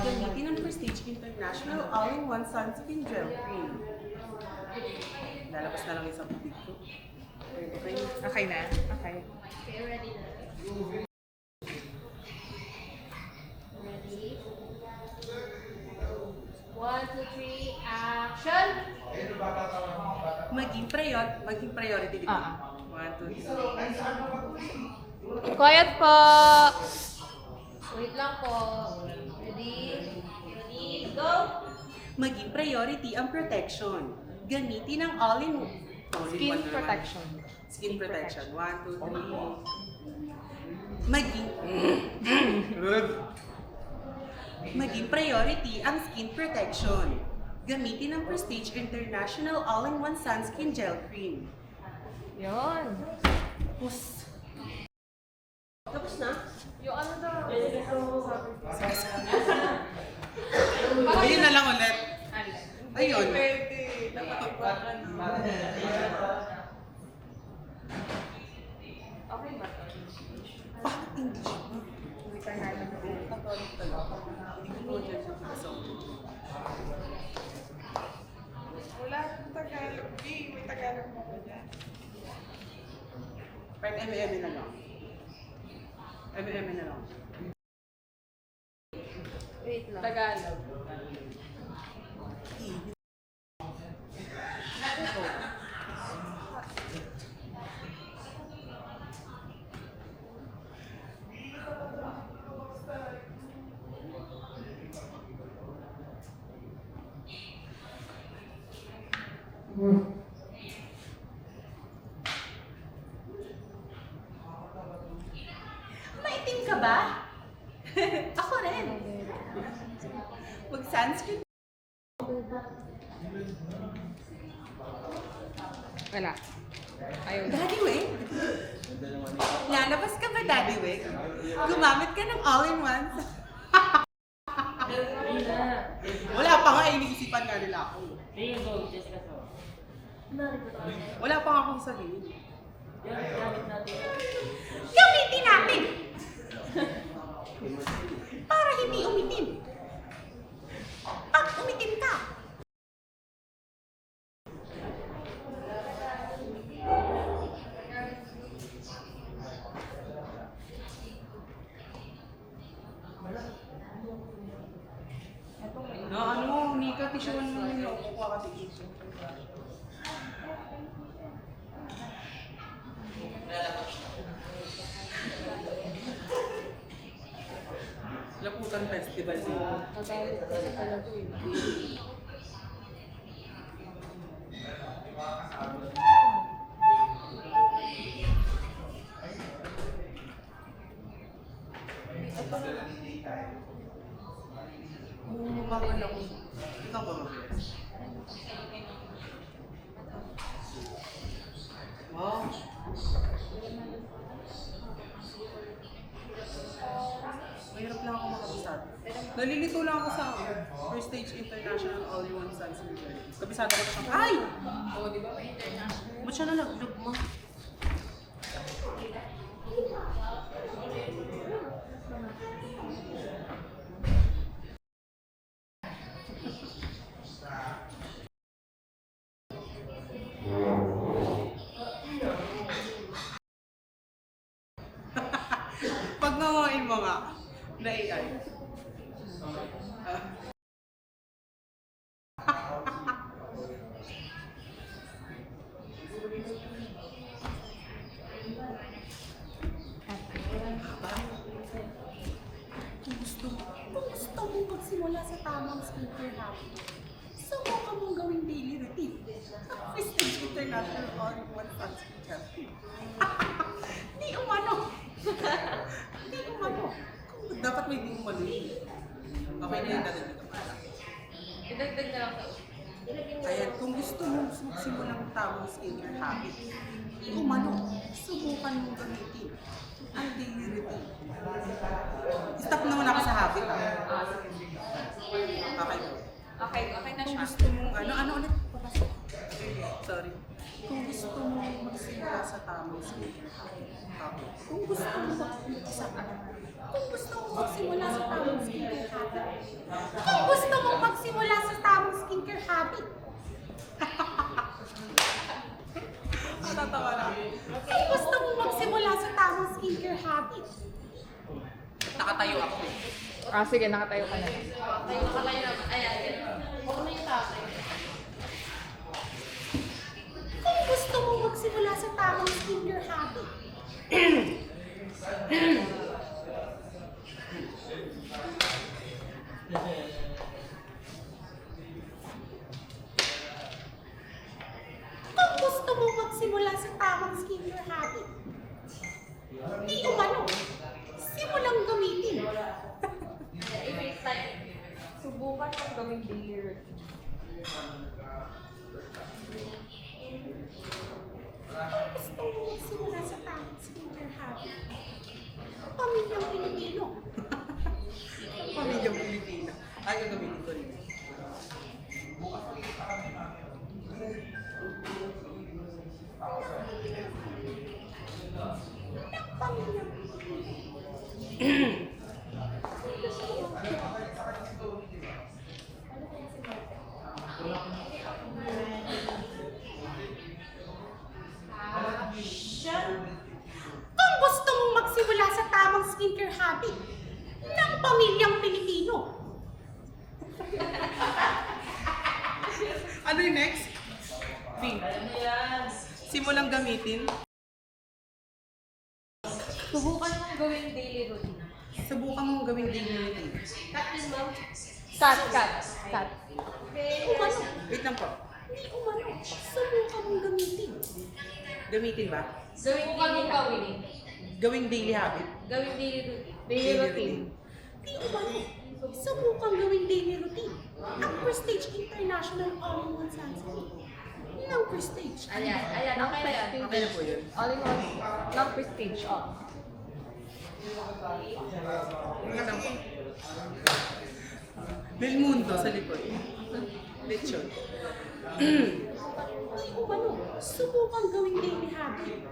Gamitin ang Prestige International All-in-One Sunscreen Gel Cream. Lalabas na lang isang tubig ko. Okay. Okay na? Okay. Okay, ready na. Ready? 1, 2, 3, action! Maging priority dito. 1, 2, 3. Quiet po! Wait lang po. Ready? Ready, go! Maging priority ang protection. Gamitin ang all-in-one. Skin protection. Skin protection. 1, 2, 3. Maging priority ang skin protection. Gamitin ang Prestige International All-in-One Sunscreen Gel Cream. Yun. Tapos. Tapos na? Yung ano daw? Ayun na lang ulit. Ayun. Okay ba? Bakit English? Hindi ka nalang Catholic talaga. Hindi ko dyan sa puso. Wala akong Tagalog. May Tagalog mo ko dyan. Part M&M na lang. M&M na lang. Wait lang. Tagalog. Maitim ka ba? Ako rin. Mag-sunscreen. Wala. Ayun. Daddy Wig? Lalabas ka ba, Daddy Wig? Gumamit ka ng all-in-one. Wala pa nga, iniisipan nga nila ako. Wala pa nga akong sabihin. Gamitin natin! Para hindi umitim. Pag umitim ka, na ano, Nika, tisyuan mo yung loko ka kasi ito. Laputan Festival dito. Natawag kasi talaga eh. Bumabal ako. Ikaw ba mabilis? Wow. Mahirap lang ako makabisado. Nalilito lang ako sa Prestige International All-in-One Sunscreen Gel. Kabisado ko na siya. Ay! Oo, di ba? May international. Ba't siya nalaglag mo? Pag nangain mo nga, na AI. Kung gusto mong magsimula sa tamang skincare habit, subukan mong gawing daily routine. Prestige International All-in-One Sunscreen Gel. Di umano. Di umano. Dapat may di umano yun. Okay na yung dati dito. Idagdag na lang daw. Ayan, kung gusto mong magsimula ng tamang skincare habit, di umano, subukan mong gamitin ang daily routine. Stop naman ako sa habit, ha? Okay. Okay, okay na Kung siya. gusto mong, ano ulit? Papasok. Sorry. Kung gusto mong magsimula sa tamang skincare habit, kung gusto mong magsimula sa tamang skincare habit, Kung gusto mong magsimula sa tamang skincare habit. Natatawa na. Kung gusto mong magsimula sa tamang skincare habit. Nakatayo ako. Sige, nakatayo ka na. Tayo ka lang naman. Ayan. Huwag na yung tatay. Kung gusto mong magsimula sa tamang skincare habit. Kung gusto mong magsimula sa tamang skincare habit, di umano, simulang gamitin. If it's like, subukan mong gawing daily routine. Kung gusto mong magsimula sa tamang skincare habit, pamilyang Pilipino. Pamilyang Pilipino. Ay, gagamitin ko rin. Pamilyang Pilipino. Kung gusto mong magsimula sa tamang skincare habit ng pamilyang Pilipino. Ano yung next? Pink. Simulang gamitin. Subukan mong gawing daily routine. Subukan mong gawing daily routine. Cut din, ma'am. Cut. Hindi umano. Wait lang po. Hindi umano. Subukan mong gamitin. Gamitin ba? Subukan mong gawin. Gawing daily habit. Gawing daily routine. Daily routine. Hindi umano. Subukan gawing daily routine. Ang Prestige International All-in-One Sunscreen. Ng Prestige. Ayan. Okay na yan. Okay na po yun. All-in-one. Ng Prestige. Magandang po. Belmundo sa likod. Lechon. Ay, umano, subukan gawing daily habit.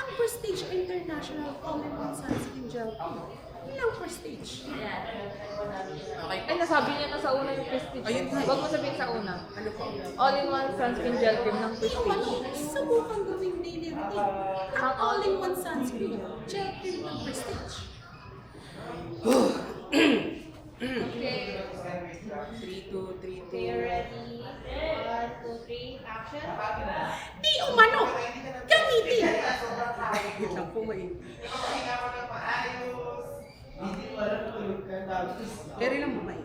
Ang Prestige International All-in-One Sunscreen Gel ng Prestige. Ayan. Okay. Ay, nasabi niya na sa una yung Prestige. Ayun nga. Huwag mo sabihin sa una. Ano po? All-in-one sunscreen gel cream ng Umano, Prestige. subukan gawing daily routine. Ang all-in-one sunscreen gel cream ng Prestige. Okay. 3, 2, 3, Okay, ready? 1, 2, 3, action. Di umano, gamitin. Wait lang po, may. Pero lang mo, may.